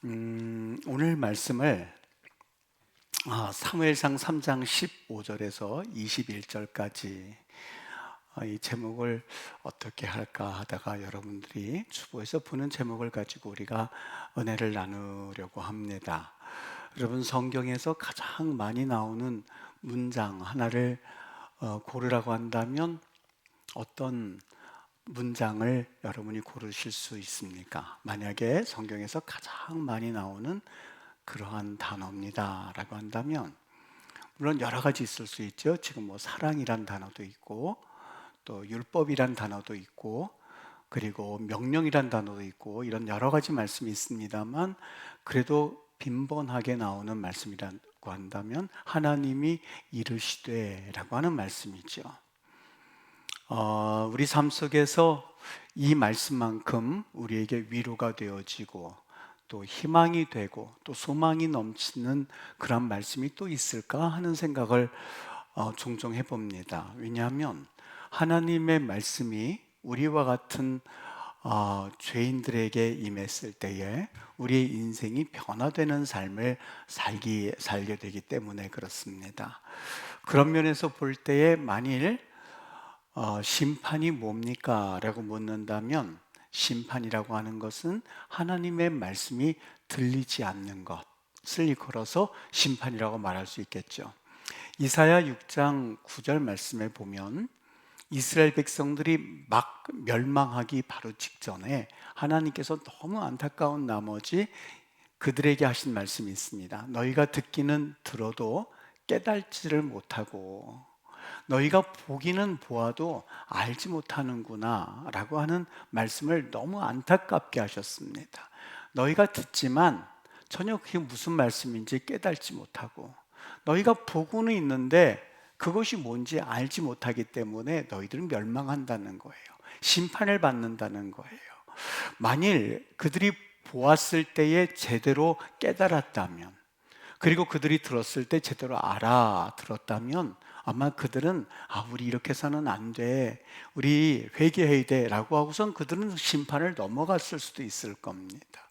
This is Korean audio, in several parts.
오늘 말씀을 사무엘상 3장 15절에서 21절까지 이 제목을 어떻게 할까 하다가 여러분들이 주보에서 보는 제목을 가지고 우리가 은혜를 나누려고 합니다. 여러분, 성경에서 가장 많이 나오는 문장 하나를 고르라고 한다면 어떤 문장을 여러분이 고르실 수 있습니까? 만약에 성경에서 가장 많이 나오는 그러한 단어입니다 라고 한다면, 물론 여러 가지 있을 수 있죠. 지금 사랑이란 단어도 있고, 또 율법이란 단어도 있고, 그리고 명령이란 단어도 있고, 이런 여러 가지 말씀이 있습니다만, 그래도 빈번하게 나오는 말씀이라고 한다면 하나님이 이르시되 라고 하는 말씀이죠. 우리 삶 속에서 이 말씀만큼 우리에게 위로가 되어지고 또 희망이 되고 또 소망이 넘치는 그런 말씀이 또 있을까 하는 생각을 종종 해봅니다. 왜냐하면 하나님의 말씀이 우리와 같은 죄인들에게 임했을 때에 우리의 인생이 변화되는 삶을 살게 되기 때문에 그렇습니다. 그런 면에서 볼 때에 만일 심판이 뭡니까? 라고 묻는다면, 심판이라고 하는 것은 하나님의 말씀이 들리지 않는 것을 일컬어서 심판이라고 말할 수 있겠죠. 이사야 6장 9절 말씀에 보면 이스라엘 백성들이 막 멸망하기 바로 직전에 하나님께서 너무 안타까운 나머지 그들에게 하신 말씀이 있습니다. 너희가 듣기는 들어도 깨달지를 못하고 너희가 보기는 보아도 알지 못하는구나 라고 하는 말씀을 너무 안타깝게 하셨습니다. 너희가 듣지만 전혀 그게 무슨 말씀인지 깨달지 못하고, 너희가 보고는 있는데 그것이 뭔지 알지 못하기 때문에 너희들은 멸망한다는 거예요. 심판을 받는다는 거예요. 만일 그들이 보았을 때에 제대로 깨달았다면, 그리고 그들이 들었을 때 제대로 알아들었다면 아마 그들은 우리 이렇게 해서는 안 돼, 우리 회개해야 돼 라고 하고선 그들은 심판을 넘어갔을 수도 있을 겁니다.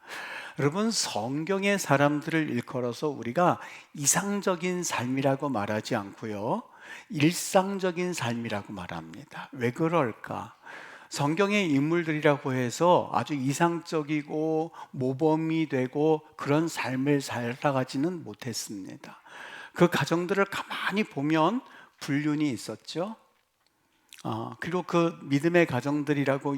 여러분, 성경의 사람들을 일컬어서 우리가 이상적인 삶이라고 말하지 않고요, 일상적인 삶이라고 말합니다. 왜 그럴까? 성경의 인물들이라고 해서 아주 이상적이고 모범이 되고 그런 삶을 살아가지는 못했습니다. 그 가정들을 가만히 보면 불륜이 있었죠. 그리고 그 믿음의 가정들이라고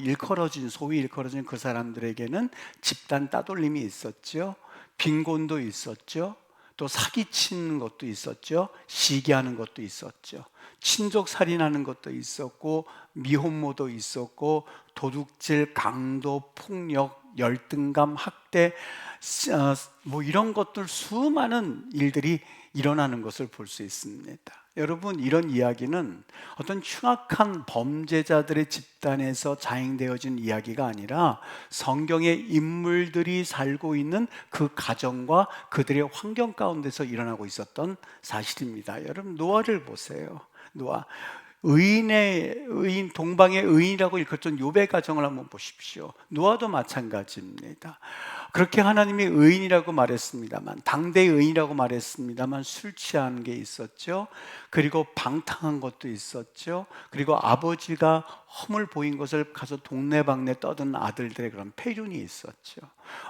소위 일컬어진 그 사람들에게는 집단 따돌림이 있었죠. 빈곤도 있었죠. 또 사기치는 것도 있었죠. 시기하는 것도 있었죠. 친족 살인하는 것도 있었고, 미혼모도 있었고, 도둑질, 강도, 폭력, 열등감, 학대, 이런 것들, 수많은 일들이 일어나는 것을 볼 수 있습니다. 여러분, 이런 이야기는 어떤 흉악한 범죄자들의 집단에서 자행되어진 이야기가 아니라 성경의 인물들이 살고 있는 그 가정과 그들의 환경 가운데서 일어나고 있었던 사실입니다. 여러분, 노아를 보세요. 노아, 동방의 의인이라고 일컬었던 욥의 가정을 한번 보십시오. 노아도 마찬가지입니다. 그렇게 하나님이 의인이라고 말했습니다만, 당대의 의인이라고 말했습니다만, 술 취한 게 있었죠. 그리고 방탕한 것도 있었죠. 그리고 아버지가 허물 보인 것을 가서 동네방네 떠든 아들들의 그런 패륜이 있었죠.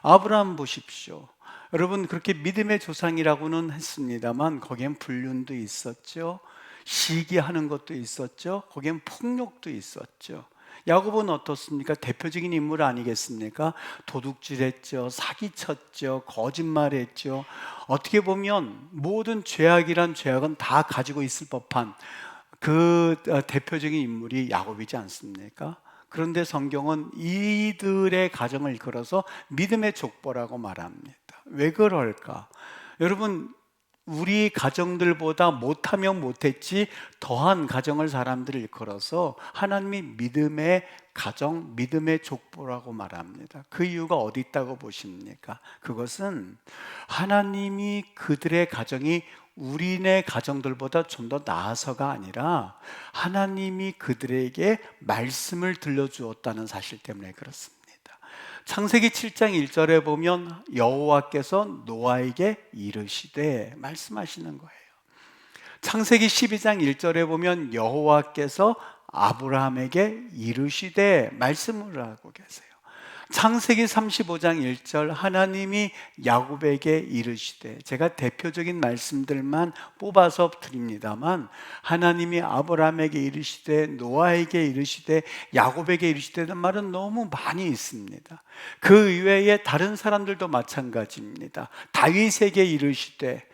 아브라함 보십시오. 여러분, 그렇게 믿음의 조상이라고는 했습니다만 거기엔 불륜도 있었죠. 시기하는 것도 있었죠. 거기엔 폭력도 있었죠. 야곱은 어떻습니까? 대표적인 인물 아니겠습니까? 도둑질했죠, 사기쳤죠, 거짓말했죠. 어떻게 보면 모든 죄악이란 죄악은 다 가지고 있을 법한 그 대표적인 인물이 야곱이지 않습니까? 그런데 성경은 이들의 가정을 걸어서 믿음의 족보라고 말합니다. 왜 그럴까? 여러분, 우리 가정들보다 못하면 못했지 더한 가정을 사람들을 일컬어서 하나님이 믿음의 가정, 믿음의 족보라고 말합니다. 그 이유가 어디 있다고 보십니까? 그것은 하나님이 그들의 가정이 우리네 가정들보다 좀 더 나아서가 아니라 하나님이 그들에게 말씀을 들려주었다는 사실 때문에 그렇습니다. 창세기 7장 1절에 보면 여호와께서 노아에게 이르시되 말씀하시는 거예요. 창세기 12장 1절에 보면 여호와께서 아브라함에게 이르시되 말씀을 하고 계세요. 창세기 35장 1절 하나님이 야곱에게 이르시되, 제가 대표적인 말씀들만 뽑아서 드립니다만 하나님이 아브라함에게 이르시되, 노아에게 이르시되, 야곱에게 이르시되는 말은 너무 많이 있습니다. 그 이외에 다른 사람들도 마찬가지입니다. 다윗에게 이르시되,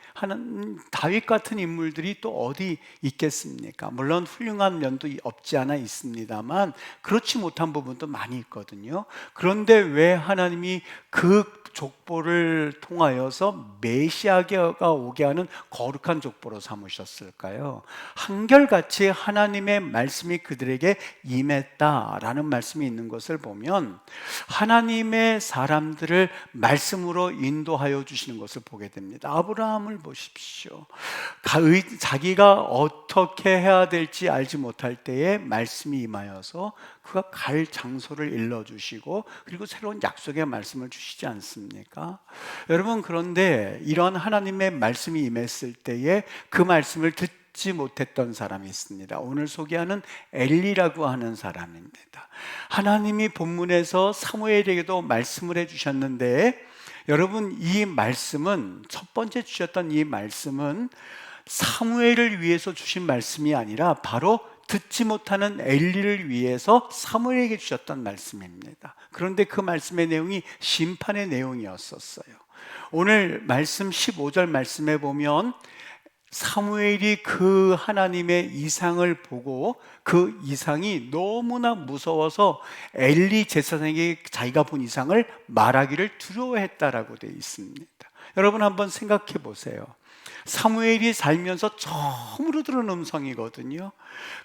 다윗 같은 인물들이 또 어디 있겠습니까? 물론 훌륭한 면도 없지 않아 있습니다만 그렇지 못한 부분도 많이 있거든요. 그런데 왜 하나님이 그 족보를 통하여서 메시아가 오게 하는 거룩한 족보로 삼으셨을까요? 한결같이 하나님의 말씀이 그들에게 임했다라는 말씀이 있는 것을 보면 하나님의 사람들을 말씀으로 인도하여 주시는 것을 보게 됩니다. 아브라함을 보십시오. 자기가 어떻게 해야 될지 알지 못할 때에 말씀이 임하여서 그가 갈 장소를 일러주시고, 그리고 새로운 약속의 말씀을 주시지 않습니까? 여러분, 그런데 이런 하나님의 말씀이 임했을 때에 그 말씀을 듣지 못했던 사람이 있습니다. 오늘 소개하는 엘리라고 하는 사람입니다. 하나님이 본문에서 사무엘에게도 말씀을 해주셨는데, 여러분, 이 말씀은, 첫 번째 주셨던 이 말씀은 사무엘을 위해서 주신 말씀이 아니라 바로 듣지 못하는 엘리를 위해서 사무엘에게 주셨던 말씀입니다. 그런데 그 말씀의 내용이 심판의 내용이었었어요. 오늘 말씀 15절 말씀에 보면 사무엘이 그 하나님의 이상을 보고 그 이상이 너무나 무서워서 엘리 제사장에게 자기가 본 이상을 말하기를 두려워했다라고 되어 있습니다. 여러분, 한번 생각해 보세요. 사무엘이 살면서 처음으로 들은 음성이거든요.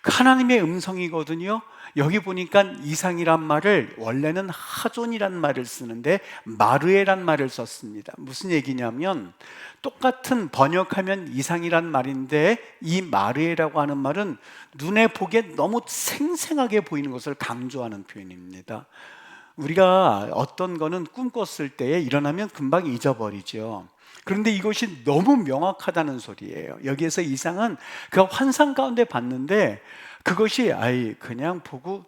하나님의 음성이거든요. 여기 보니까 이상이란 말을 원래는 하존이란 말을 쓰는데 마르에란 말을 썼습니다. 무슨 얘기냐면, 똑같은 번역하면 이상이란 말인데 이 마르에라고 하는 말은 눈에 보기에 너무 생생하게 보이는 것을 강조하는 표현입니다. 우리가 어떤 거는 꿈 꿨을 때에 일어나면 금방 잊어버리죠. 그런데 이것이 너무 명확하다는 소리예요. 여기에서 이상은 그가 환상 가운데 봤는데 그것이 그냥 보고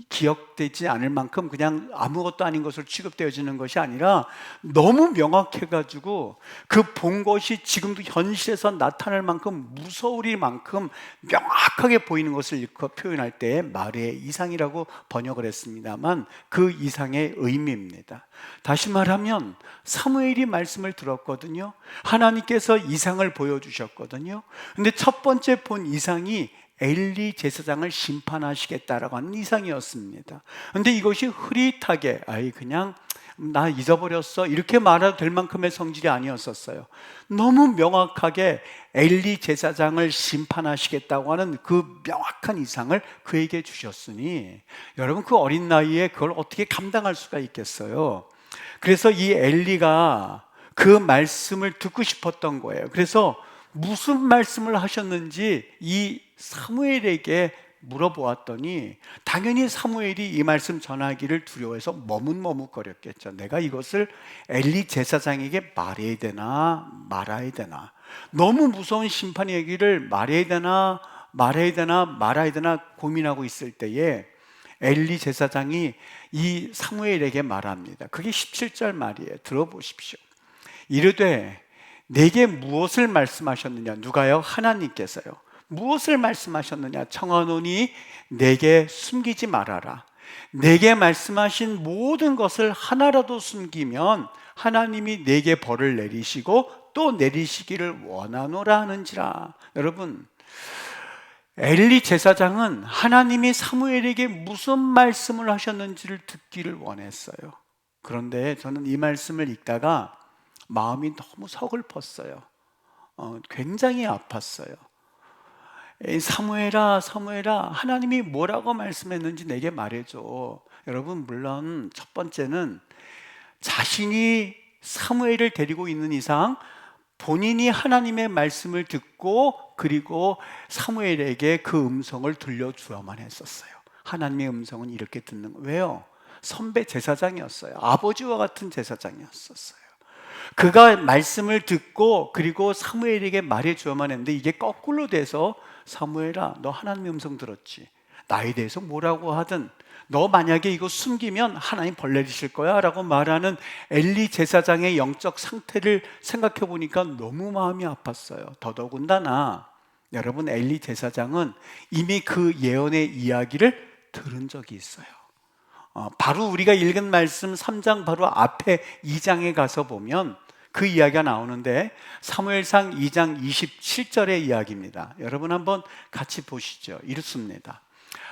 기억되지 않을 만큼 그냥 아무것도 아닌 것으로 취급되어지는 것이 아니라 너무 명확해가지고 그 본 것이 지금도 현실에서 나타날 만큼 무서울 만큼 명확하게 보이는 것을 일컬어 표현할 때 말의 이상이라고 번역을 했습니다만 그 이상의 의미입니다. 다시 말하면 사무엘이 말씀을 들었거든요. 하나님께서 이상을 보여주셨거든요. 근데 첫 번째 본 이상이 엘리 제사장을 심판하시겠다라고 하는 이상이었습니다. 그런데 이것이 흐릿하게 그냥 나 잊어버렸어 이렇게 말해도 될 만큼의 성질이 아니었었어요. 너무 명확하게 엘리 제사장을 심판하시겠다고 하는 그 명확한 이상을 그에게 주셨으니 여러분, 그 어린 나이에 그걸 어떻게 감당할 수가 있겠어요? 그래서 이 엘리가 그 말씀을 듣고 싶었던 거예요. 그래서 무슨 말씀을 하셨는지 이 사무엘에게 물어보았더니 당연히 사무엘이 이 말씀 전하기를 두려워해서 머뭇머뭇거렸겠죠. 내가 이것을 엘리 제사장에게 말해야 되나 말아야 되나, 너무 무서운 심판의 얘기를 말해야 되나 말아야 되나 고민하고 있을 때에 엘리 제사장이 이 사무엘에게 말합니다. 그게 17절 말이에요. 들어보십시오. 이르되 내게 무엇을 말씀하셨느냐? 누가요? 하나님께서요. 무엇을 말씀하셨느냐? 청하노니 내게 숨기지 말아라. 내게 말씀하신 모든 것을 하나라도 숨기면 하나님이 내게 벌을 내리시고 또 내리시기를 원하노라 하는지라. 여러분, 엘리 제사장은 하나님이 사무엘에게 무슨 말씀을 하셨는지를 듣기를 원했어요. 그런데 저는 이 말씀을 읽다가 마음이 너무 서글펐어요. 굉장히 아팠어요. 사무엘아, 하나님이 뭐라고 말씀했는지 내게 말해줘. 여러분, 물론 첫 번째는 자신이 사무엘을 데리고 있는 이상 본인이 하나님의 말씀을 듣고 그리고 사무엘에게 그 음성을 들려주어야만 했었어요. 하나님의 음성은 이렇게 듣는 거예요. 왜요? 선배 제사장이었어요. 아버지와 같은 제사장이었었어요. 그가 말씀을 듣고 그리고 사무엘에게 말해주어만 했는데 이게 거꾸로 돼서 사무엘아, 너 하나님의 음성 들었지? 나에 대해서 뭐라고 하든 너 만약에 이거 숨기면 하나님 벌 내리실 거야 라고 말하는 엘리 제사장의 영적 상태를 생각해 보니까 너무 마음이 아팠어요. 더더군다나 여러분, 엘리 제사장은 이미 그 예언의 이야기를 들은 적이 있어요. 바로 우리가 읽은 말씀 3장 바로 앞에 2장에 가서 보면 그 이야기가 나오는데 사무엘상 2장 27절의 이야기입니다. 여러분 한번 같이 보시죠. 이렇습니다.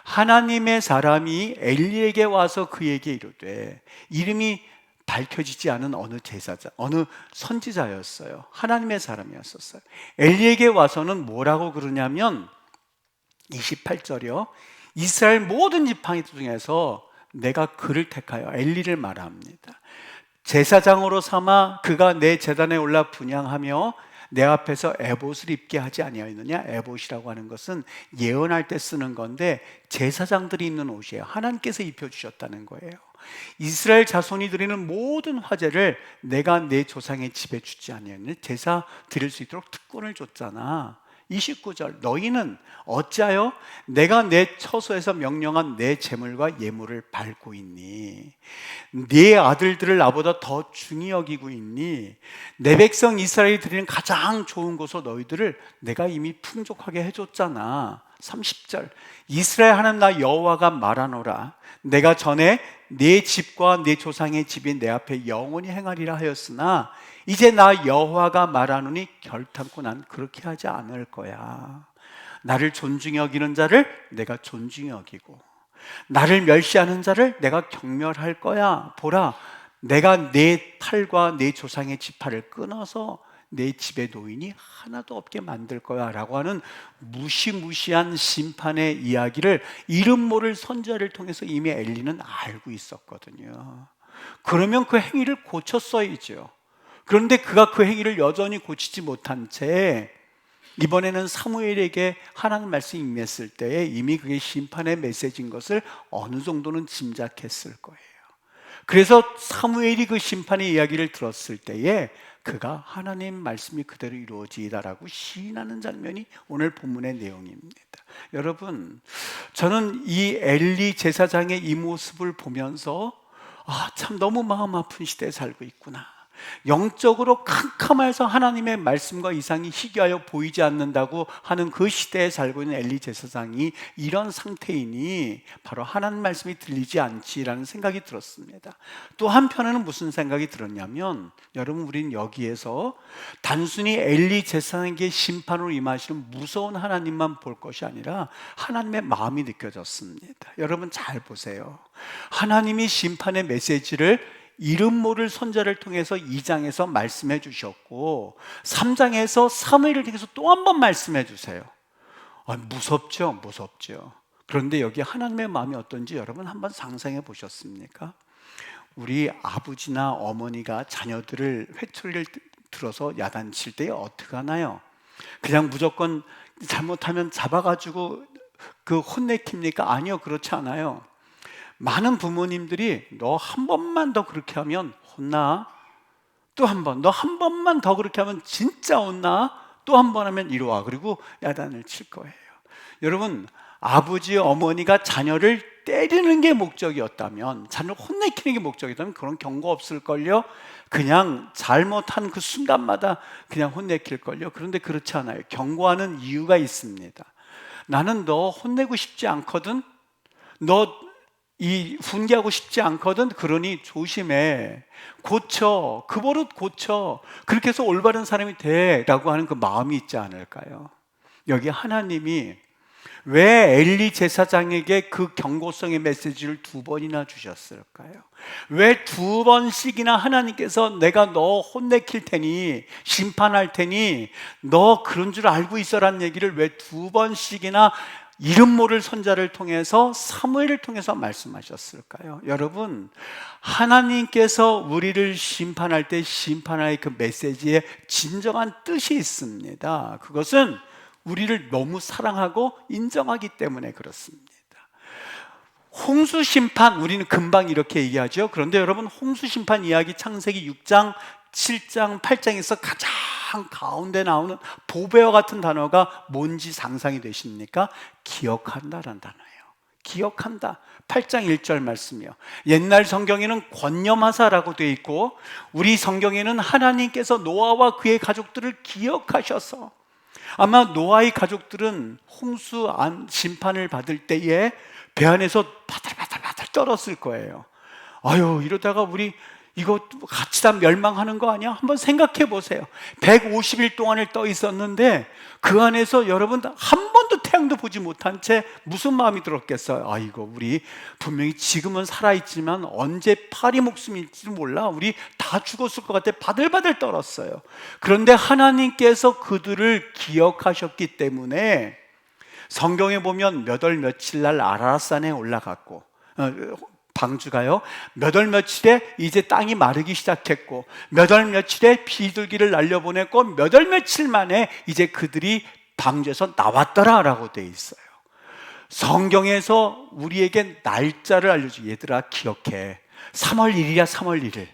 하나님의 사람이 엘리에게 와서 그에게 이르되, 이름이 밝혀지지 않은 어느 제사장, 어느 선지자였어요. 하나님의 사람이었었어요. 엘리에게 와서는 뭐라고 그러냐면 28절이요. 이스라엘 모든 지팡이 중에서 내가 그를 택하여, 엘리를 말합니다, 제사장으로 삼아 그가 내 제단에 올라 분향하며 내 앞에서 에봇을 입게 하지 아니하였느냐. 에봇이라고 하는 것은 예언할 때 쓰는 건데 제사장들이 입는 옷이에요. 하나님께서 입혀주셨다는 거예요. 이스라엘 자손이 드리는 모든 화제를 내가 내 조상의 집에 주지 아니하였느냐. 제사 드릴 수 있도록 특권을 줬잖아. 29절, 너희는 어찌하여 내가 내 처소에서 명령한 내 재물과 예물을 밟고 있니? 네 아들들을 나보다 더 중히 여기고 있니? 내 백성 이스라엘이 드리는 가장 좋은 곳으로 너희들을 내가 이미 풍족하게 해줬잖아. 30절, 이스라엘 하나님 나 여호와가 말하노라. 내가 전에 네 집과 네 조상의 집이 내 앞에 영원히 행하리라 하였으나 이제 나 여호와가 말하노니 결탄코 난 그렇게 하지 않을 거야. 나를 존중히 여기는 자를 내가 존중히 여기고 나를 멸시하는 자를 내가 경멸할 거야. 보라, 내가 내 팔과 내 조상의 지팔을 끊어서 내 집에 노인이 하나도 없게 만들 거야 라고 하는 무시무시한 심판의 이야기를 이름 모를 선지자를 통해서 이미 엘리는 알고 있었거든요. 그러면 그 행위를 고쳤어야죠. 그런데 그가 그 행위를 여전히 고치지 못한 채 이번에는 사무엘에게 하나님 말씀이 임했을 때에 이미 그게 심판의 메시지인 것을 어느 정도는 짐작했을 거예요. 그래서 사무엘이 그 심판의 이야기를 들었을 때에 그가 하나님 말씀이 그대로 이루어지다라고 시인하는 장면이 오늘 본문의 내용입니다. 여러분, 저는 이 엘리 제사장의 이 모습을 보면서 참 너무 마음 아픈 시대에 살고 있구나. 영적으로 캄캄해서 하나님의 말씀과 이상이 희귀하여 보이지 않는다고 하는 그 시대에 살고 있는 엘리 제사장이 이런 상태이니 바로 하나님 말씀이 들리지 않지라는 생각이 들었습니다. 또 한편에는 무슨 생각이 들었냐면, 여러분, 우린 여기에서 단순히 엘리 제사장에게 심판으로 임하시는 무서운 하나님만 볼 것이 아니라 하나님의 마음이 느껴졌습니다. 여러분 잘 보세요. 하나님이 심판의 메시지를 이름 모를 선자를 통해서 2장에서 말씀해 주셨고 3장에서 사무엘을 통해서 또 한 번 말씀해 주세요. 무섭죠? 무섭죠. 그런데 여기 하나님의 마음이 어떤지 여러분 한번 상상해 보셨습니까? 우리 아버지나 어머니가 자녀들을 회초리를 들어서 야단칠 때 어떻게 하나요? 그냥 무조건 잘못하면 잡아가지고 그 혼내킵니까? 아니요, 그렇지 않아요. 많은 부모님들이 너 한 번만 더 그렇게 하면 혼나. 또 한 번, 너 한 번만 더 그렇게 하면 진짜 혼나. 또 한 번 하면 이리 와. 그리고 야단을 칠 거예요. 여러분, 아버지, 어머니가 자녀를 때리는 게 목적이었다면, 자녀를 혼내키는 게 목적이었다면 그런 경고 없을걸요? 그냥 잘못한 그 순간마다 그냥 혼내킬걸요? 그런데 그렇지 않아요. 경고하는 이유가 있습니다. 나는 너 혼내고 싶지 않거든. 너 훈계하고 싶지 않거든. 그러니 조심해. 고쳐. 그 버릇 고쳐. 그렇게 해서 올바른 사람이 되라고 하는 그 마음이 있지 않을까요? 여기 하나님이 왜 엘리 제사장에게 그 경고성의 메시지를 2번이나 주셨을까요? 왜 2번씩이나 하나님께서 내가 너 혼내킬 테니, 심판할 테니 너 그런 줄 알고 있어라는 얘기를 왜 2번씩이나 이름 모를 선자를 통해서, 사무엘을 통해서 말씀하셨을까요? 여러분, 하나님께서 우리를 심판할 때 심판할 그 메시지에 진정한 뜻이 있습니다. 그것은 우리를 너무 사랑하고 인정하기 때문에 그렇습니다. 홍수 심판, 우리는 금방 이렇게 얘기하죠. 그런데 여러분, 홍수 심판 이야기 창세기 6장, 7장, 8장에서 가장 가운데 나오는 보배와 같은 단어가 뭔지 상상이 되십니까? 기억한다라는 단어예요. 기억한다. 8장 1절 말씀이요. 옛날 성경에는 권념하사라고 되어 있고, 우리 성경에는 하나님께서 노아와 그의 가족들을 기억하셔서, 아마 노아의 가족들은 홍수 심판을 받을 때에 배 안에서 바들바들 떨었을 거예요. 아유, 이러다가 우리 이거 같이 다 멸망하는 거 아니야? 한번 생각해 보세요. 150일 동안을 떠 있었는데 그 안에서 여러분 한 번도 태양도 보지 못한 채 무슨 마음이 들었겠어요? 아이고, 우리 분명히 지금은 살아있지만 언제 파리 목숨일지도 몰라. 우리 다 죽었을 것 같아. 바들바들 떨었어요. 그런데 하나님께서 그들을 기억하셨기 때문에 성경에 보면 몇 월 며칠 날 아라рат산에 올라갔고, 방주가요, 몇 월 며칠에 이제 땅이 마르기 시작했고, 몇 월 며칠에 비둘기를 날려보냈고, 몇 월 며칠 만에 이제 그들이 방주에서 나왔더라라고 되어 있어요. 성경에서 우리에게 날짜를 알려주고, 얘들아 기억해, 3월 1일이야. 3월 1일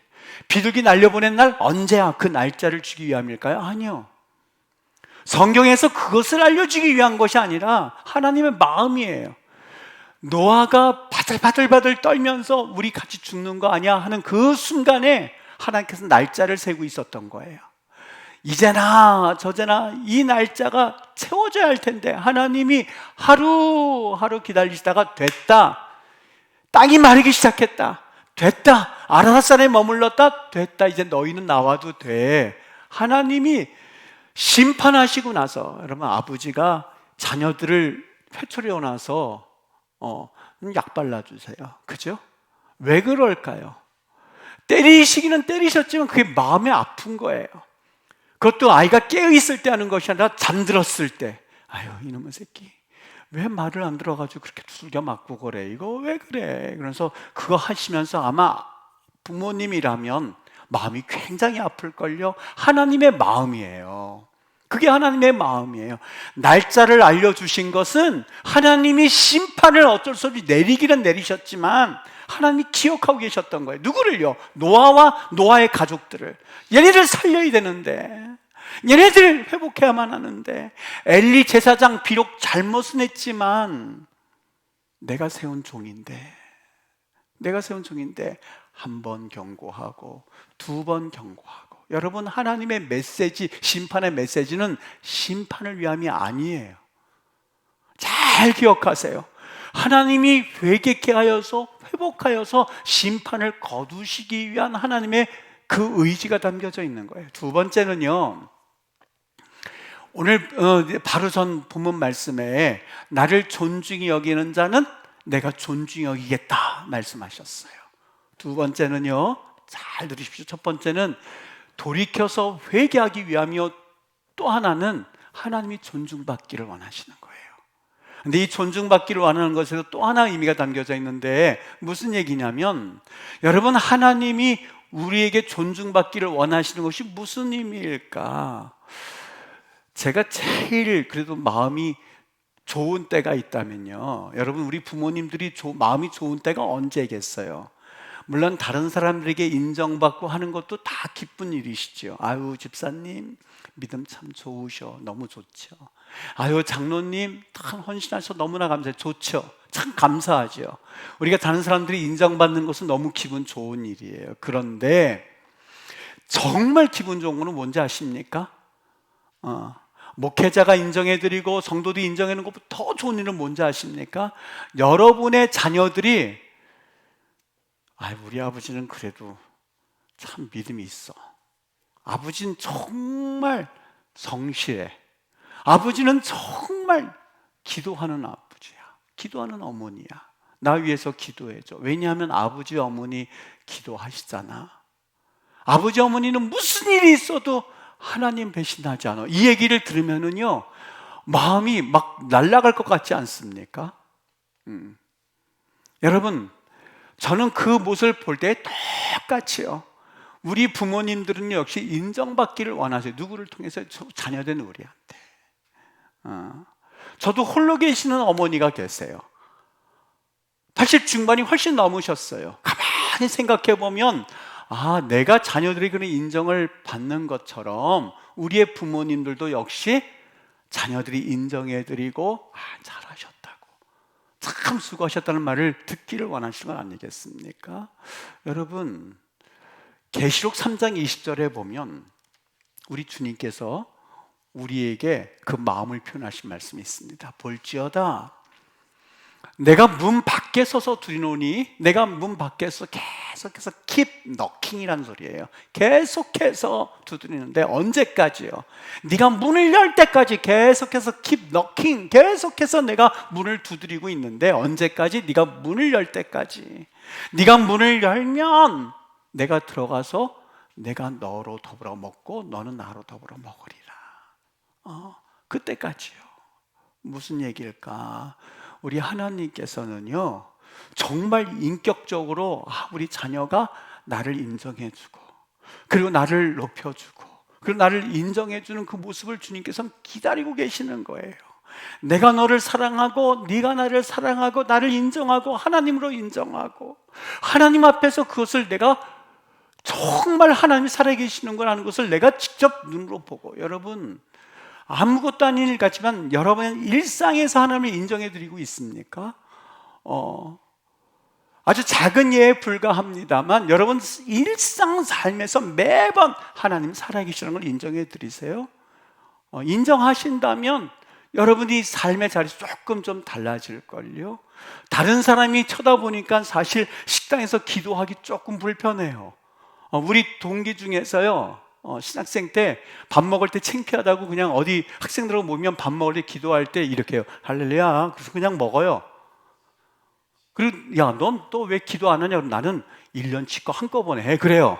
비둘기 날려보낸 날 언제야? 그 날짜를 주기 위함일까요? 아니요. 성경에서 그것을 알려주기 위한 것이 아니라 하나님의 마음이에요. 노아가 바들바들 떨면서 우리 같이 죽는 거 아니야 하는 그 순간에 하나님께서 날짜를 세고 있었던 거예요. 이제나 저제나 이 날짜가 채워져야 할 텐데 하나님이 하루하루 기다리시다가 됐다. 땅이 마르기 시작했다. 됐다. 아라рат산에 머물렀다. 됐다. 이제 너희는 나와도 돼. 하나님이 심판하시고 나서, 여러분, 아버지가 자녀들을 회초리어 나서 약 발라주세요. 그죠? 왜 그럴까요? 때리시기는 때리셨지만 그게 마음이 아픈 거예요. 그것도 아이가 깨어있을 때 하는 것이 아니라 잠들었을 때. 아유, 이놈의 새끼 왜 말을 안 들어가지고 그렇게 두들겨 맞고 그래, 이거 왜 그래. 그래서 그거 하시면서 아마 부모님이라면 마음이 굉장히 아플걸요. 하나님의 마음이에요. 그게 하나님의 마음이에요. 날짜를 알려주신 것은 하나님이 심판을 어쩔 수 없이 내리기는 내리셨지만 하나님이 기억하고 계셨던 거예요. 누구를요? 노아와 노아의 가족들을. 얘네들 살려야 되는데, 얘네들 회복해야만 하는데, 엘리 제사장 비록 잘못은 했지만 내가 세운 종인데 한 번 경고하고 두 번 경고하고. 여러분, 하나님의 메시지, 심판의 메시지는 심판을 위함이 아니에요. 잘 기억하세요. 하나님이 회개케 하여서 회복하여서 심판을 거두시기 위한 하나님의 그 의지가 담겨져 있는 거예요. 두 번째는요, 오늘 바로 전 본문 말씀에 나를 존중히 여기는 자는 내가 존중히 여기겠다 말씀하셨어요. 두 번째는요, 잘 들으십시오. 첫 번째는 돌이켜서 회개하기 위함이요, 또 하나는 하나님이 존중받기를 원하시는 거예요. 근데 이 존중받기를 원하는 것에서 또 하나 의미가 담겨져 있는데 무슨 얘기냐면, 여러분, 하나님이 우리에게 존중받기를 원하시는 것이 무슨 의미일까? 제가 제일 그래도 마음이 좋은 때가 있다면요, 여러분, 우리 부모님들이 마음이 좋은 때가 언제겠어요? 물론 다른 사람들에게 인정받고 하는 것도 다 기쁜 일이시죠. 아유, 집사님 믿음 참 좋으셔. 너무 좋죠. 아유, 장로님 참 헌신하셔서 너무나 감사해요. 좋죠. 참 감사하죠. 우리가 다른 사람들이 인정받는 것은 너무 기분 좋은 일이에요. 그런데 정말 기분 좋은 거는 뭔지 아십니까? 목회자가 인정해드리고 성도들이 인정해주는 것보다 더 좋은 일은 뭔지 아십니까? 여러분의 자녀들이, 우리 아버지는 그래도 참 믿음이 있어. 아버지는 정말 성실해. 아버지는 정말 기도하는 아버지야. 기도하는 어머니야. 나 위해서 기도해줘. 왜냐하면 아버지 어머니 기도하시잖아. 아버지 어머니는 무슨 일이 있어도 하나님 배신하지 않아. 이 얘기를 들으면은요, 마음이 막 날아갈 것 같지 않습니까? 여러분, 저는 그 모습을 볼 때 똑같이요, 우리 부모님들은 역시 인정받기를 원하세요. 누구를 통해서? 자녀된 우리한테. 저도 홀로 계시는 어머니가 계세요. 80 중반이 훨씬 넘으셨어요. 가만히 생각해 보면 내가 자녀들이 그런 인정을 받는 것처럼 우리의 부모님들도 역시 자녀들이 인정해드리고 잘하셨다고, 참 수고하셨다는 말을 듣기를 원하시는 건 아니겠습니까? 여러분, 계시록 3장 20절에 보면 우리 주님께서 우리에게 그 마음을 표현하신 말씀이 있습니다. 볼지어다 내가 문 밖에 서서 두리노니, 내가 문 밖에서 계속해서 keep knocking이라는 소리예요. 계속해서 두드리는데 언제까지요? 네가 문을 열 때까지 계속해서 keep knocking, 계속해서 내가 문을 두드리고 있는데 언제까지? 네가 문을 열 때까지. 네가 문을 열면 내가 들어가서 내가 너로 더불어 먹고 너는 나로 더불어 먹으리라. 그때까지요. 무슨 얘기일까? 우리 하나님께서는요, 정말 인격적으로 우리 자녀가 나를 인정해주고, 그리고 나를 높여주고, 그리고 나를 인정해주는 그 모습을 주님께서는 기다리고 계시는 거예요. 내가 너를 사랑하고 네가 나를 사랑하고 나를 인정하고 하나님으로 인정하고 하나님 앞에서 그것을 내가 정말 하나님이 살아계시는 거라는 것을 내가 직접 눈으로 보고, 여러분, 아무것도 아닌 일 같지만 여러분 일상에서 하나님을 인정해 드리고 있습니까? 아주 작은 예에 불과합니다만 여러분 일상 삶에서 매번 하나님 살아계시는 걸 인정해 드리세요? 인정하신다면 여러분이 삶의 자리에서 조금 좀 달라질걸요? 다른 사람이 쳐다보니까 사실 식당에서 기도하기 조금 불편해요. 우리 동기 중에서요, 신학생 때 밥 먹을 때 창피하다고 그냥 어디 학생들하고 모이면 밥 먹을 때 기도할 때 이렇게 해요. 할렐루야. 그래서 그냥 먹어요. 그리고 야, 넌 또 왜 기도 안 하냐? 나는 1년치거 한꺼번에 해. 그래요.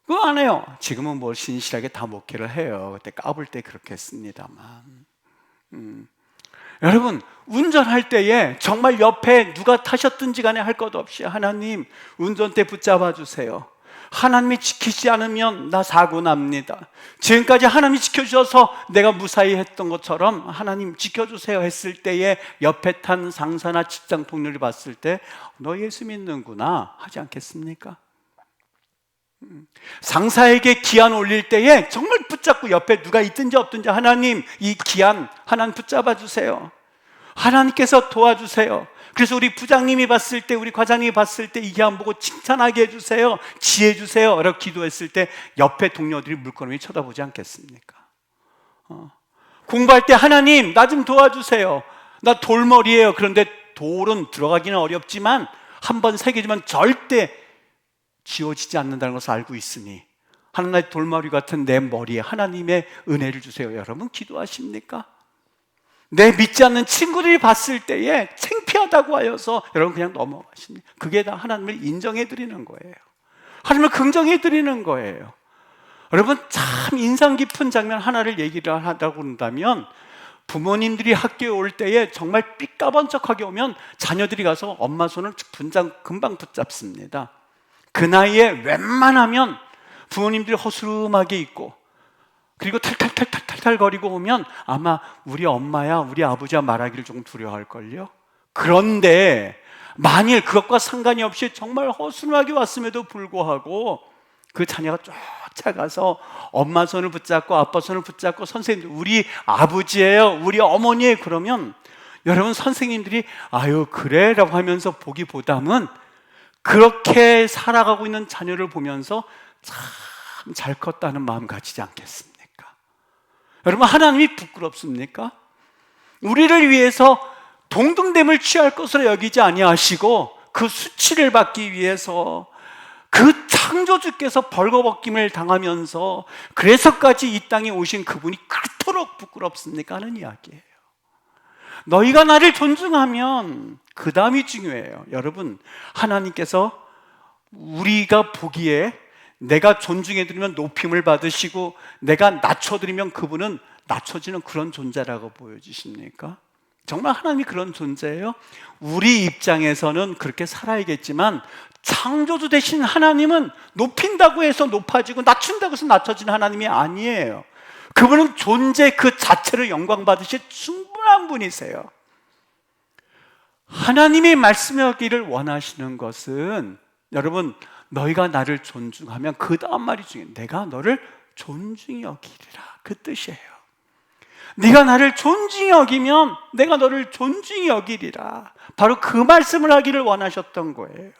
그거 안 해요. 지금은 뭐 신실하게 다 목회를 해요. 그때 까불 때 그렇게 했습니다만. 여러분, 운전할 때에 정말 옆에 누가 타셨든지 간에 할 것 없이 하나님 운전대 붙잡아 주세요. 하나님이 지키지 않으면 나 사고 납니다. 지금까지 하나님이 지켜주셔서 내가 무사히 했던 것처럼 하나님 지켜주세요 했을 때에 옆에 탄 상사나 직장 동료를 봤을 때 너 예수 믿는구나 하지 않겠습니까? 상사에게 기한 올릴 때에 정말 붙잡고 옆에 누가 있든지 없든지 하나님 이 기한 하나님 붙잡아 주세요. 하나님께서 도와주세요. 그래서 우리 부장님이 봤을 때, 우리 과장님이 봤을 때 이 기한 보고 칭찬하게 해주세요, 지혜 주세요 라고 기도했을 때 옆에 동료들이 물끄러미 쳐다보지 않겠습니까? 공부할 때 하나님 나 좀 도와주세요. 나 돌머리예요. 그런데 돌은 들어가기는 어렵지만 한번 새겨지면 절대 지워지지 않는다는 것을 알고 있으니 하나님의 돌머리 같은 내 머리에 하나님의 은혜를 주세요. 여러분 기도하십니까? 내 믿지 않는 친구들이 봤을 때에 창피하다고 하여서 여러분 그냥 넘어가십니다. 그게 다 하나님을 인정해 드리는 거예요. 하나님을 긍정해 드리는 거예요. 여러분 참 인상 깊은 장면 하나를 얘기를 하다고 한다면, 부모님들이 학교에 올 때에 정말 삐까번쩍하게 오면 자녀들이 가서 엄마 손을 금방 붙잡습니다. 그 나이에 웬만하면 부모님들이 허스름하게 있고 그리고 탈탈탈탈탈 거리고 오면 아마 우리 엄마야 우리 아버지야 말하기를 조금 두려워할걸요. 그런데 만일 그것과 상관이 없이 정말 허술하게 왔음에도 불구하고 그 자녀가 쫓아가서 엄마 손을 붙잡고 아빠 손을 붙잡고 선생님들 우리 아버지예요 우리 어머니예요 그러면 여러분 선생님들이 아유 그래 라고 하면서 보기보다는 그렇게 살아가고 있는 자녀를 보면서 참 잘 컸다는 마음 가지지 않겠습니까? 여러분 하나님이 부끄럽습니까? 우리를 위해서 동등됨을 취할 것으로 여기지 아니하시고 그 수치를 받기 위해서 그 창조주께서 벌거벗김을 당하면서 그래서까지 이 땅에 오신 그분이 그토록 부끄럽습니까? 하는 이야기예요. 너희가 나를 존중하면 그 다음이 중요해요. 여러분 하나님께서 우리가 보기에 내가 존중해드리면 높임을 받으시고 내가 낮춰드리면 그분은 낮춰지는 그런 존재라고 보여주십니까? 정말 하나님이 그런 존재예요? 우리 입장에서는 그렇게 살아야겠지만 창조주 되신 하나님은 높인다고 해서 높아지고 낮춘다고 해서 낮춰지는 하나님이 아니에요. 그분은 존재 그 자체를 영광 받으실 충분한 분이세요. 하나님이 말씀하기를 원하시는 것은, 여러분, 너희가 나를 존중하면 그 다음 말이 중요해요. 내가 너를 존중히 여기리라, 그 뜻이에요. 네가 나를 존중히 여기면 내가 너를 존중히 여기리라, 바로 그 말씀을 하기를 원하셨던 거예요.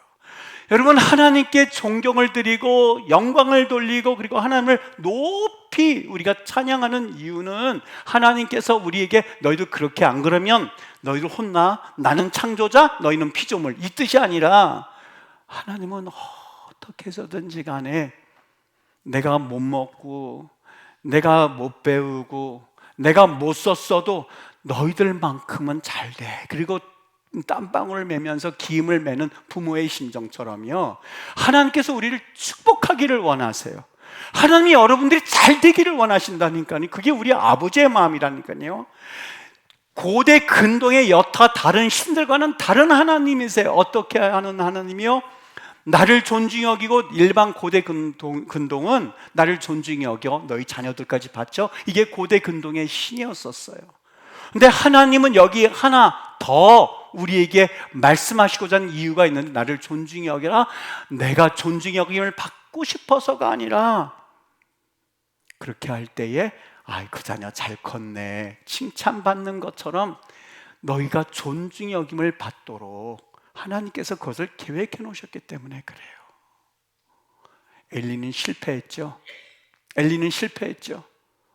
여러분, 하나님께 존경을 드리고 영광을 돌리고 그리고 하나님을 높이 우리가 찬양하는 이유는, 하나님께서 우리에게 너희도 그렇게 안 그러면 너희들 혼나, 나는 창조자, 너희는 피조물, 이 뜻이 아니라, 하나님은 어떻게 해서든지 간에 내가 못 먹고 내가 못 배우고 내가 못 썼어도 너희들만큼은 잘 돼. 그리고 땀방울을 매면서 기임을 매는 부모의 심정처럼요, 하나님께서 우리를 축복하기를 원하세요. 하나님이 여러분들이 잘 되기를 원하신다니까요. 그게 우리 아버지의 마음이라니까요. 고대 근동의 여타 다른 신들과는 다른 하나님이세요. 어떻게 하는 하나님이요? 나를 존중히 여기고, 일반 고대 근동은 나를 존중히 여겨 너희 자녀들까지 바쳐, 이게 고대 근동의 신이었었어요. 근데 하나님은 여기 하나 더 우리에게 말씀하시고자 하는 이유가 있는데, 나를 존중히 여겨라, 내가 존중히 여김을 받고 싶어서가 아니라, 그렇게 할 때에 아이 그 자녀 잘 컸네 칭찬받는 것처럼 너희가 존중히 여김을 받도록 하나님께서 그것을 계획해 놓으셨기 때문에 그래요. 엘리는 실패했죠.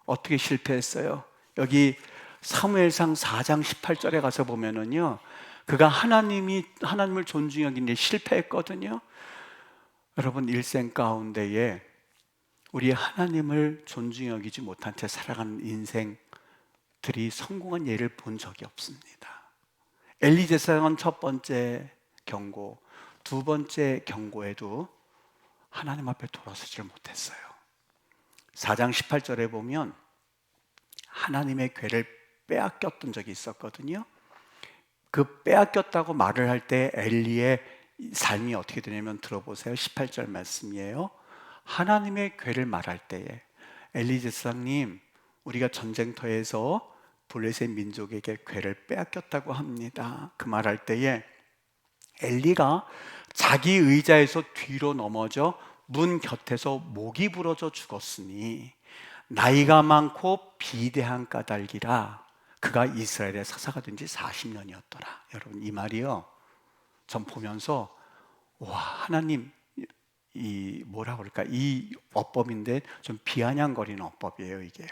어떻게 실패했어요? 여기 사무엘상 4장 18절에 가서 보면은요, 그가 하나님을 존중히 여기는데 실패했거든요. 여러분, 일생 가운데에 우리 하나님을 존중히 여기지 못한 채 살아가는 인생들이 성공한 예를 본 적이 없습니다. 엘리 제사장은 첫 번째 경고, 두 번째 경고에도 하나님 앞에 돌아서지를 못했어요. 4장 18절에 보면 하나님의 궤를 빼앗겼던 적이 있었거든요. 그 빼앗겼다고 말을 할 때 엘리의 삶이 어떻게 되냐면, 들어보세요. 18절 말씀이에요. 하나님의 궤를 말할 때에, 엘리 제사장님, 우리가 전쟁터에서 블레셋 민족에게 궤를 빼앗겼다고 합니다. 그 말할 때에 엘리가 자기 의자에서 뒤로 넘어져 문 곁에서 목이 부러져 죽었으니 나이가 많고 비대한 까닭이라 그가 이스라엘의 사사가 된 지 40년이었더라. 여러분, 이 말이요, 전 보면서 와, 하나님, 이 뭐라 그럴까, 이 어법인데 좀 비아냥거리는 어법이에요, 이게요.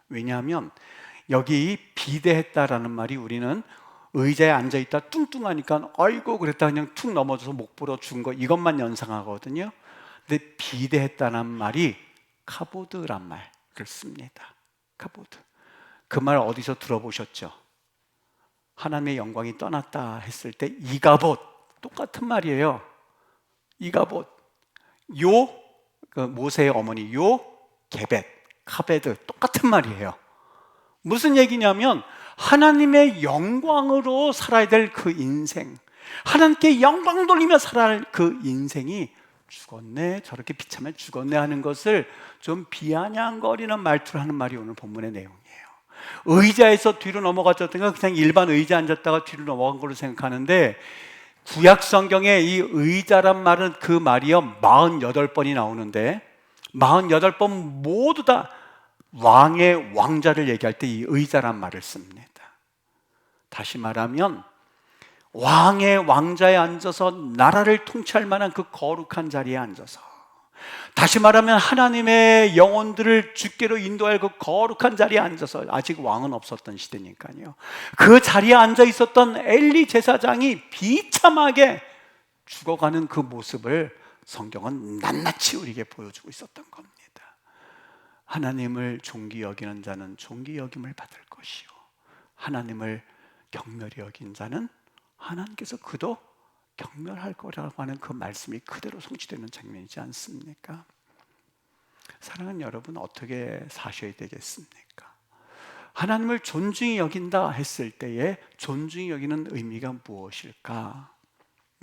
왜냐하면 여기 비대했다라는 말이, 우리는 의자에 앉아있다 뚱뚱하니까 아이고 그랬다 그냥 툭 넘어져서 목 부러 죽은 거, 이것만 연상하거든요. 근데 비대했다는 말이 카보드란 말을 씁니다. 카보드. 그 말 어디서 들어보셨죠? 하나님의 영광이 떠났다 했을 때 이가봇, 똑같은 말이에요. 이가봇, 그 모세의 어머니 게벳, 카베드, 똑같은 말이에요. 무슨 얘기냐면, 하나님의 영광으로 살아야 될 그 인생, 하나님께 영광 돌리며 살아야 할 그 인생이 죽었네, 저렇게 비참해 죽었네 하는 것을 좀 비아냥거리는 말투를 하는 말이 오늘 본문의 내용이에요. 의자에서 뒤로 넘어갔다든가 그냥 일반 의자에 앉았다가 뒤로 넘어간 걸로 생각하는데, 구약 성경에 이 의자란 말은, 그 말이요 48번이 나오는데 48번 모두 다 왕의 왕자를 얘기할 때 이 의자란 말을 씁니다. 다시 말하면 왕의 왕자에 앉아서 나라를 통치할 만한 그 거룩한 자리에 앉아서, 다시 말하면 하나님의 영혼들을 주께로 인도할 그 거룩한 자리에 앉아서, 아직 왕은 없었던 시대니까요, 그 자리에 앉아 있었던 엘리 제사장이 비참하게 죽어가는 그 모습을 성경은 낱낱이 우리에게 보여주고 있었던 겁니다. 하나님을 존귀 여기는 자는 존귀 여김을 받을 것이요, 하나님을 경멸히 여긴 자는 하나님께서 그도 경멸할 거라고 하는 그 말씀이 그대로 성취되는 장면이지 않습니까? 사랑하는 여러분, 어떻게 사셔야 되겠습니까? 하나님을 존중히 여긴다 했을 때에 존중히 여기는 의미가 무엇일까?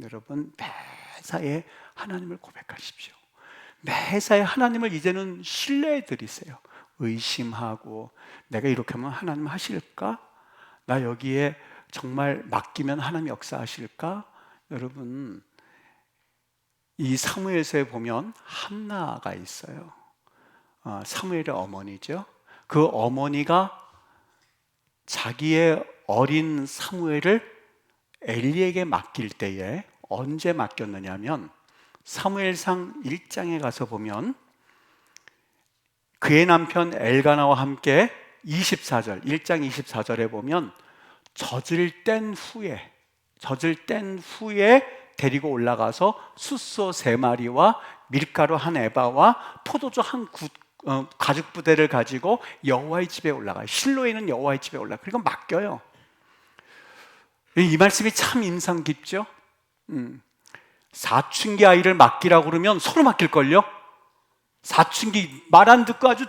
여러분, 매사에 하나님을 고백하십시오. 매사에 하나님을 이제는 신뢰해 드리세요. 의심하고, 내가 이렇게 하면 하나님 하실까? 나 여기에 정말 맡기면 하나님 역사하실까? 여러분, 이 사무엘서에 보면 한나가 있어요. 사무엘의 어머니죠. 그 어머니가 자기의 어린 사무엘을 엘리에게 맡길 때에 언제 맡겼느냐면 사무엘상 1장에 가서 보면 그의 남편 엘가나와 함께 24절, 1장 24절에 보면 젖을 뗀 후에 데리고 올라가서 숫소 3마리와 밀가루 1에바와 포도주 가죽 부대를 가지고 여호와의 집에 올라가요. 실로에 있는 여호와의 집에 올라가요. 그리고 맡겨요. 이 말씀이 참 인상 깊죠? 사춘기 아이를 맡기라고 그러면 서로 맡길걸요? 사춘기 말 안 듣고 아주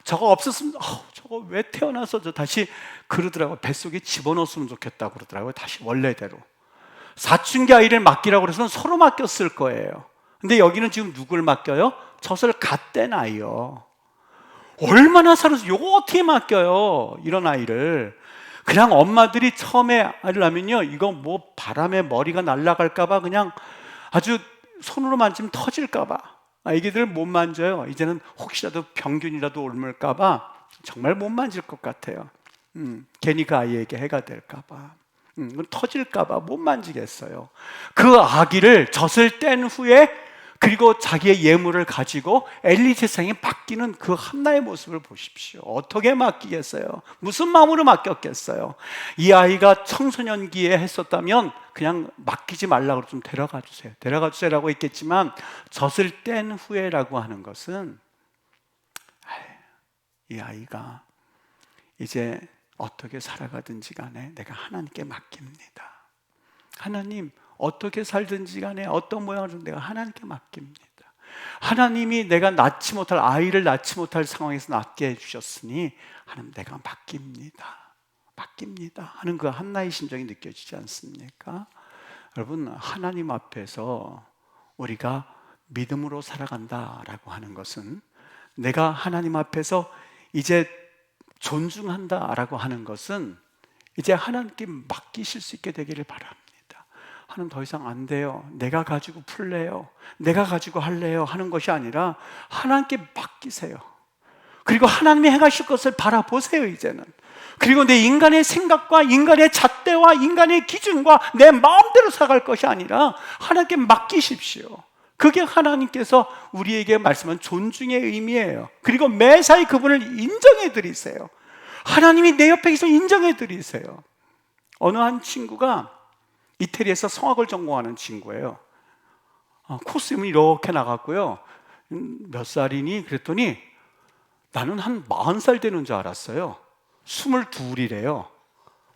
저거 없었으면 저거 왜 태어나서 저 다시 그러더라고요. 뱃속에 집어넣었으면 좋겠다고 그러더라고요. 다시 원래대로. 사춘기 아이를 맡기라고 그래서는 서로 맡겼을 거예요. 근데 여기는 지금 누굴 맡겨요? 젖을 갓 뗀 아이요. 얼마나 살아서 요거 어떻게 맡겨요? 이런 아이를. 그냥 엄마들이 처음에 아이를 낳으면요, 이거 뭐 바람에 머리가 날아갈까봐 그냥 아주 손으로 만지면 터질까봐 아기들 못 만져요. 이제는 혹시라도 병균이라도 옮을까봐 정말 못 만질 것 같아요. 괜히 그 아이에게 해가 될까봐, 터질까봐 못 만지겠어요. 그 아기를 젖을 뗀 후에 그리고 자기의 예물을 가지고 엘리 제사장에 맡기는 그 한나의 모습을 보십시오. 어떻게 맡기겠어요? 무슨 마음으로 맡겼겠어요? 이 아이가 청소년기에 했었다면 그냥 맡기지 말라고 좀 데려가 주세요라고 했겠지만 젖을 뗀 후에라고 하는 것은 이 아이가 이제 어떻게 살아가든지 간에 내가 하나님께 맡깁니다. 하나님, 어떻게 살든지 간에 어떤 모양으로 내가 하나님께 맡깁니다. 하나님이 내가 아이를 낳지 못할 상황에서 낳게 해주셨으니 하나님 내가 맡깁니다 하는 그 한나의 심정이 느껴지지 않습니까? 여러분, 하나님 앞에서 우리가 믿음으로 살아간다라고 하는 것은 내가 하나님 앞에서 이제 존중한다라고 하는 것은 이제 하나님께 맡기실 수 있게 되기를 바랍니다. 하나님 더 이상 안 돼요, 내가 가지고 풀래요, 내가 가지고 할래요 하는 것이 아니라 하나님께 맡기세요. 그리고 하나님이 행하실 것을 바라보세요. 이제는 그리고 내 인간의 생각과 인간의 잣대와 인간의 기준과 내 마음대로 살아갈 것이 아니라 하나님께 맡기십시오. 그게 하나님께서 우리에게 말씀한 존중의 의미예요. 그리고 매사에 그분을 인정해 드리세요. 하나님이 내 옆에 계셔 인정해 드리세요. 어느 한 친구가 이태리에서 성악을 전공하는 친구예요. 코스염이 이렇게 나갔고요. 몇 살이니? 그랬더니 나는 한 40살 되는 줄 알았어요. 22이래요.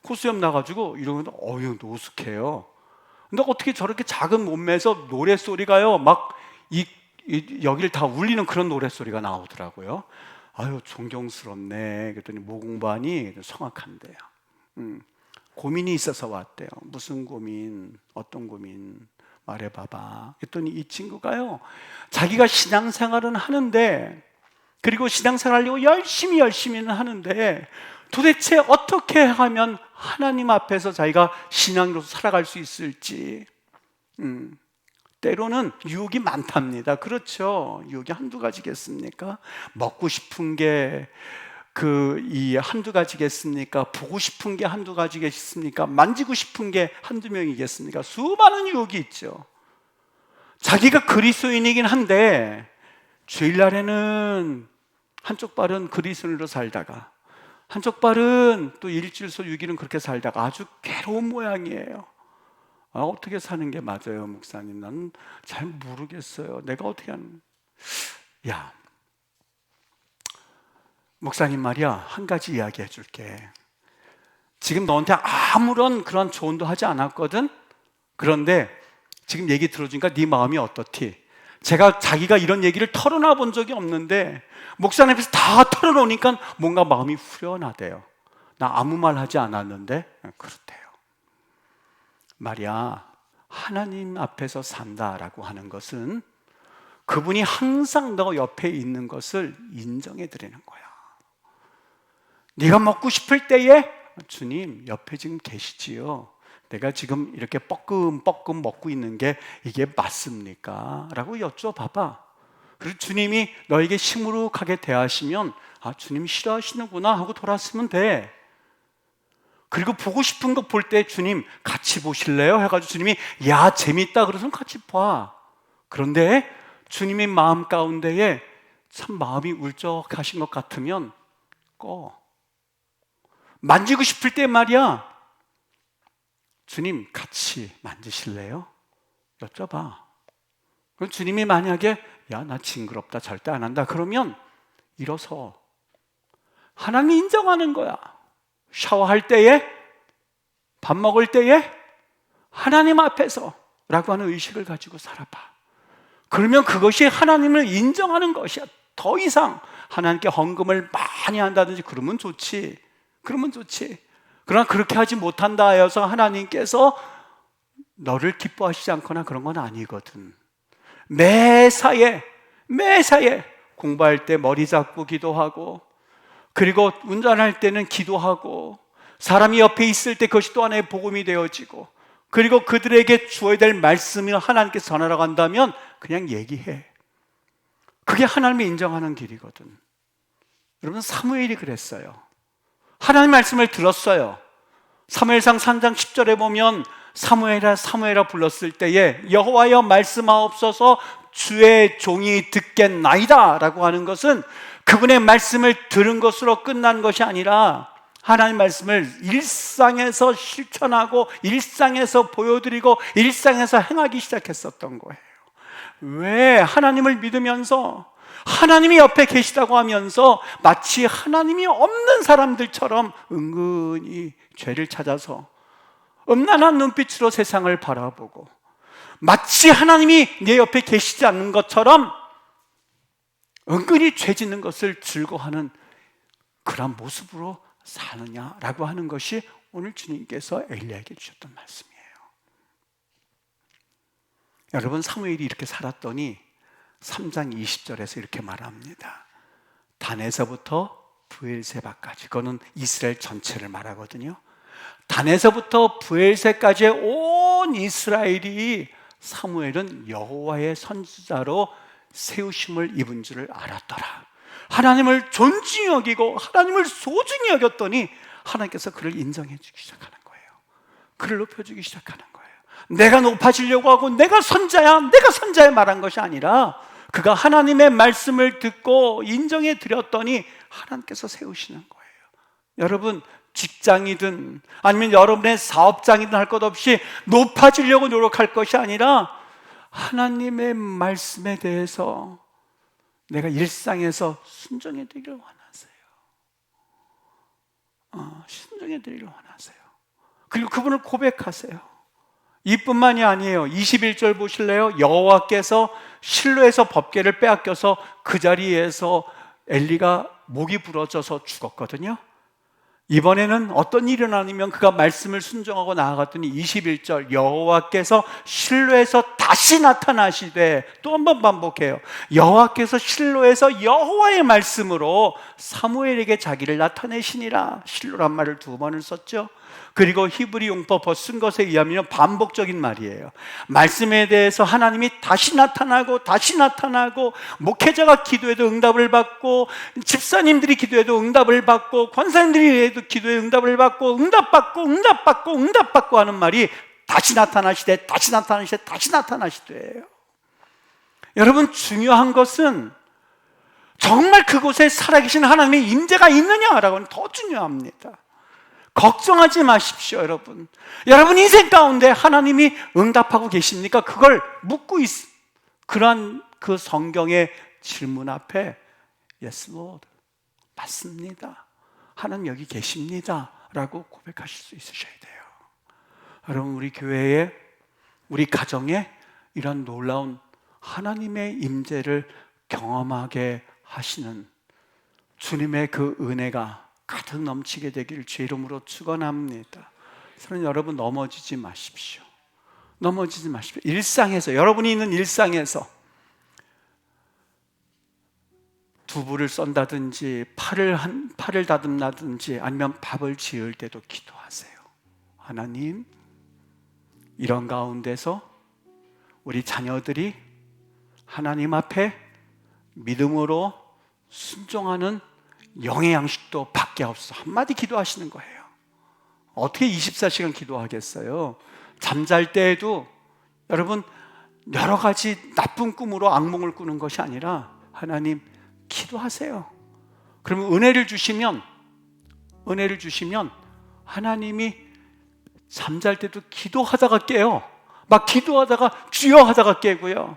코스염 나가지고 이러면 노숙해요. 근데 어떻게 저렇게 작은 몸매에서 노랫소리가요 막 여기를 다 울리는 그런 노랫소리가 나오더라고요. 아유, 존경스럽네. 그랬더니 뭐 공부하니? 성악한대요. 고민이 있어서 왔대요. 무슨 고민? 어떤 고민? 말해봐봐. 그랬더니 이 친구가요, 자기가 신앙생활은 하는데, 그리고 신앙생활하려고 열심히는 하는데 도대체 어떻게 하면 하나님 앞에서 자기가 신앙으로서 살아갈 수 있을지. 때로는 유혹이 많답니다. 그렇죠? 유혹이 한두 가지겠습니까? 먹고 싶은 게 한두 가지겠습니까? 보고 싶은 게 한두 가지겠습니까? 만지고 싶은 게 한두 명이겠습니까? 수많은 유혹이 있죠. 자기가 그리스도인이긴 한데 주일날에는 한쪽 발은 그리스도인으로 살다가 한쪽 발은 또 일주일서 6일은 그렇게 살다가 아주 괴로운 모양이에요. 어떻게 사는 게 맞아요, 목사님? 나는 잘 모르겠어요. 내가 어떻게 하는? 목사님 말이야, 한 가지 이야기 해줄게. 지금 너한테 아무런 그런 조언도 하지 않았거든? 그런데 지금 얘기 들어주니까 네 마음이 어떻지? 자기가 이런 얘기를 털어놔 본 적이 없는데 목사님 앞에서 다 털어놓으니까 뭔가 마음이 후련하대요. 나 아무 말 하지 않았는데 그렇대요. 말이야, 하나님 앞에서 산다라고 하는 것은 그분이 항상 너 옆에 있는 것을 인정해 드리는 거야. 네가 먹고 싶을 때에 주님 옆에 지금 계시지요. 내가 지금 이렇게 뻐끔뻐끔 먹고 있는 게 이게 맞습니까? 라고 여쭤봐봐. 그리고 주님이 너에게 시무룩하게 대하시면 주님 싫어하시는구나 하고 돌아서면 돼. 그리고 보고 싶은 거 볼 때 주님 같이 보실래요? 해가지고 주님이 야 재밌다 그러면 같이 봐. 그런데 주님의 마음 가운데에 참 마음이 울적하신 것 같으면 꺼. 만지고 싶을 때 말이야, 주님 같이 만지실래요? 여쭤봐. 그럼 주님이 만약에 야 나 징그럽다 절대 안 한다 그러면 일어서. 하나님이 인정하는 거야. 샤워할 때에, 밥 먹을 때에 하나님 앞에서 라고 하는 의식을 가지고 살아봐. 그러면 그것이 하나님을 인정하는 것이야. 더 이상 하나님께 헌금을 많이 한다든지 그러면 좋지. 그러나 그렇게 하지 못한다 하여서 하나님께서 너를 기뻐하시지 않거나 그런 건 아니거든. 매사에 공부할 때 머리 잡고 기도하고, 그리고 운전할 때는 기도하고, 사람이 옆에 있을 때 그것이 또 하나의 복음이 되어지고, 그리고 그들에게 주어야 될 말씀을 하나님께 전하라고 한다면 그냥 얘기해. 그게 하나님이 인정하는 길이거든. 여러분, 사무엘이 그랬어요. 하나님 말씀을 들었어요. 사무엘상 3장 10절에 보면 사무엘아 불렀을 때에 여호와여 말씀하옵소서 주의 종이 듣겠나이다 라고 하는 것은 그분의 말씀을 들은 것으로 끝난 것이 아니라 하나님 말씀을 일상에서 실천하고 일상에서 보여드리고 일상에서 행하기 시작했었던 거예요. 왜? 하나님을 믿으면서 하나님이 옆에 계시다고 하면서 마치 하나님이 없는 사람들처럼 은근히 죄를 찾아서 음란한 눈빛으로 세상을 바라보고 마치 하나님이 내 옆에 계시지 않는 것처럼 은근히 죄 짓는 것을 즐거워하는 그런 모습으로 사느냐라고 하는 것이 오늘 주님께서 엘리야에게 주셨던 말씀이에요. 여러분, 사무엘이 이렇게 살았더니 3장 20절에서 이렇게 말합니다. 단에서부터 브엘세바까지, 그거는 이스라엘 전체를 말하거든요. 단에서부터 브엘세까지의 온 이스라엘이 사무엘은 여호와의 선지자로 세우심을 입은 줄을 알았더라. 하나님을 존중히 여기고 하나님을 소중히 여겼더니 하나님께서 그를 인정해 주기 시작하는 거예요. 그를 높여주기 시작하는 거예요. 내가 높아지려고 하고 내가 선자야 말한 것이 아니라 그가 하나님의 말씀을 듣고 인정해 드렸더니 하나님께서 세우시는 거예요. 여러분, 직장이든 아니면 여러분의 사업장이든 할 것 없이 높아지려고 노력할 것이 아니라 하나님의 말씀에 대해서 내가 일상에서 순종해 드리기를 원하세요. 순종해 드리기를 원하세요. 그리고 그분을 고백하세요. 이뿐만이 아니에요. 21절 보실래요? 여호와께서 실로에서 법궤를 빼앗겨서 그 자리에서 엘리가 목이 부러져서 죽었거든요. 이번에는 어떤 일이 일어나면 그가 말씀을 순종하고 나아갔더니 21절 여호와께서 실로에서 다시 나타나시되, 또 한 번 반복해요. 여호와께서 실로에서 여호와의 말씀으로 사무엘에게 자기를 나타내시니라. 실로란 말을 2번을 썼죠. 그리고 히브리 용법 쓴 것에 의하면 반복적인 말이에요. 말씀에 대해서 하나님이 다시 나타나고 목회자가 기도해도 응답을 받고 집사님들이 기도해도 응답을 받고 권사님들이 기도해 응답을 받고 응답받고 하는 말이 다시 나타나시되 여러분, 중요한 것은 정말 그곳에 살아계신 하나님의 임재가 있느냐라고는 더 중요합니다. 걱정하지 마십시오. 여러분 인생 가운데 하나님이 응답하고 계십니까? 그걸 묻고 그러한 그 성경의 질문 앞에 Yes Lord, 맞습니다, 하나님 여기 계십니다 라고 고백하실 수 있으셔야 돼요. 여러분, 우리 교회에, 우리 가정에 이런 놀라운 하나님의 임재를 경험하게 하시는 주님의 그 은혜가 가득 넘치게 되기를 주의 이름으로 축원합니다. 저는 여러분 넘어지지 마십시오. 일상에서, 여러분이 있는 일상에서 두부를 썬다든지 팔을 다듬다든지 아니면 밥을 지을 때도 기도하세요. 하나님, 이런 가운데서 우리 자녀들이 하나님 앞에 믿음으로 순종하는 영의 양식도 받게 하옵소서. 한마디 기도하시는 거예요. 어떻게 24시간 기도하겠어요? 잠잘 때에도 여러분 여러 가지 나쁜 꿈으로 악몽을 꾸는 것이 아니라 하나님 기도하세요. 그러면 은혜를 주시면 하나님이 잠잘 때도 기도하다가 깨요. 막 기도하다가 주여 하다가 깨고요.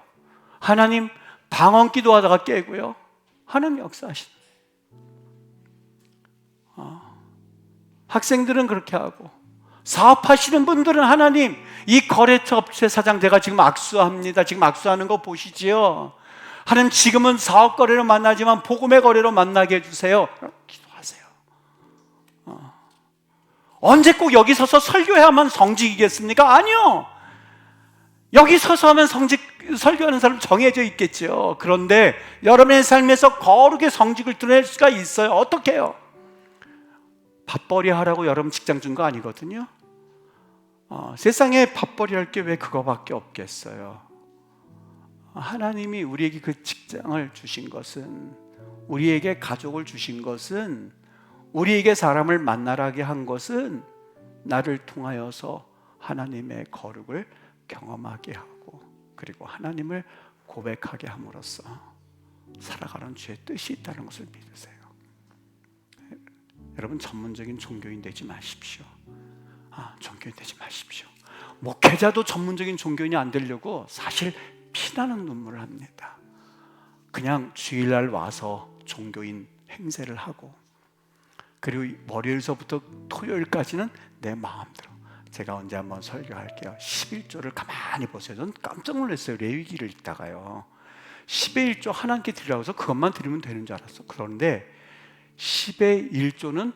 하나님 방언 기도하다가 깨고요. 하나님 역사하시는 학생들은 그렇게 하고, 사업하시는 분들은 하나님 이 거래처 업체 사장 제가 지금 악수합니다. 지금 악수하는 거 보시지요? 하나님 지금은 사업 거래로 만나지만 복음의 거래로 만나게 해주세요. 기도하세요. 언제 꼭 여기 서서 설교해야만 성직이겠습니까? 아니요. 여기 서서 하면 설교하는 사람 정해져 있겠죠. 그런데 여러분의 삶에서 거룩의 성직을 드러낼 수가 있어요. 어떻게 해요? 밥벌이 하라고 여러분 직장 준 거 아니거든요. 세상에 밥벌이 할 게 왜 그거밖에 없겠어요. 하나님이 우리에게 그 직장을 주신 것은, 우리에게 가족을 주신 것은, 우리에게 사람을 만나라게 한 것은 나를 통하여서 하나님의 거룩을 경험하게 하고, 그리고 하나님을 고백하게 함으로써 살아가는 주의 뜻이 있다는 것을 믿으세요. 여러분 전문적인 종교인 되지 마십시오. 종교인 되지 마십시오. 목회자도 전문적인 종교인이 안 되려고 사실 피나는 눈물을 합니다. 그냥 주일날 와서 종교인 행세를 하고, 그리고 월요일서부터 토요일까지는 내 마음대로. 제가 언제 한번 설교할게요. 11조를 가만히 보세요. 저는 깜짝 놀랐어요. 레위기를 읽다가요. 10의 1조 하나님께 드리라고 해서 그것만 드리면 되는 줄 알았어. 그런데 10의 1조는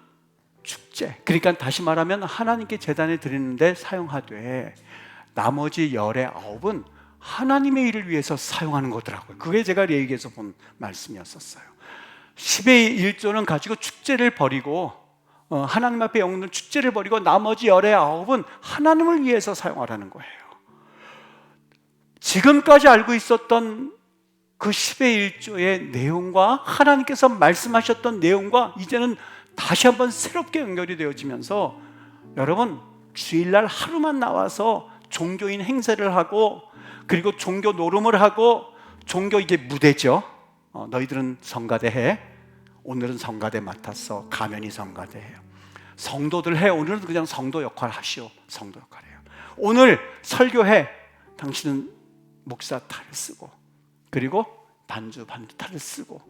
축제, 그러니까 다시 말하면 하나님께 제단에 드리는데 사용하되 나머지 열의 9은 하나님의 일을 위해서 사용하는 거더라고요. 그게 제가 레위기에서 본 말씀이었었어요. 10의 1조는 가지고 축제를 벌이고, 하나님 앞에 영웅들 축제를 벌이고, 나머지 열의 9은 하나님을 위해서 사용하라는 거예요. 지금까지 알고 있었던 그 10의 1조의 내용과 하나님께서 말씀하셨던 내용과 이제는 다시 한번 새롭게 연결이 되어지면서, 여러분 주일날 하루만 나와서 종교인 행세를 하고, 그리고 종교 노름을 하고, 종교 이게 무대죠. 너희들은 성가대 해. 오늘은 성가대 맡았어. 가면이 성가대예요. 성도들 해. 오늘은 그냥 성도 역할 하시오. 성도 역할이에요. 오늘 설교해. 당신은 목사 탈을 쓰고, 그리고 반주 탈을 쓰고,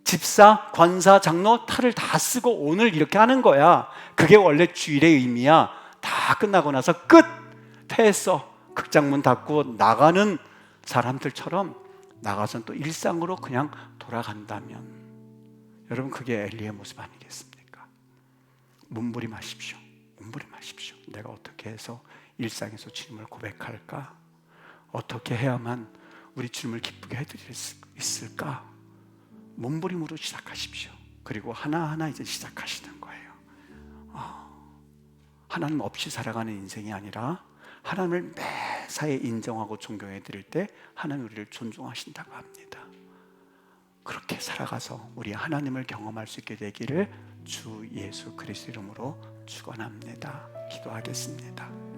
집사, 권사, 장로 탈을 다 쓰고 오늘 이렇게 하는 거야. 그게 원래 주일의 의미야. 다 끝나고 나서 끝! 퇴했어. 극장문 닫고 나가는 사람들처럼 나가서는 또 일상으로 그냥 돌아간다면, 여러분 그게 엘리의 모습 아니겠습니까? 몸부림하십시오. 몸부림하십시오. 내가 어떻게 해서 일상에서 주님을 고백할까? 어떻게 해야만 우리 주님을 기쁘게 해드릴 수 있을까? 몸부림으로 시작하십시오. 그리고 하나하나 이제 시작하시는 거예요. 하나님 없이 살아가는 인생이 아니라 하나님을 매사에 인정하고 존경해 드릴 때 하나님 우리를 존중하신다고 합니다. 그렇게 살아가서 우리 하나님을 경험할 수 있게 되기를 주 예수 그리스도 이름으로 축원합니다. 기도하겠습니다.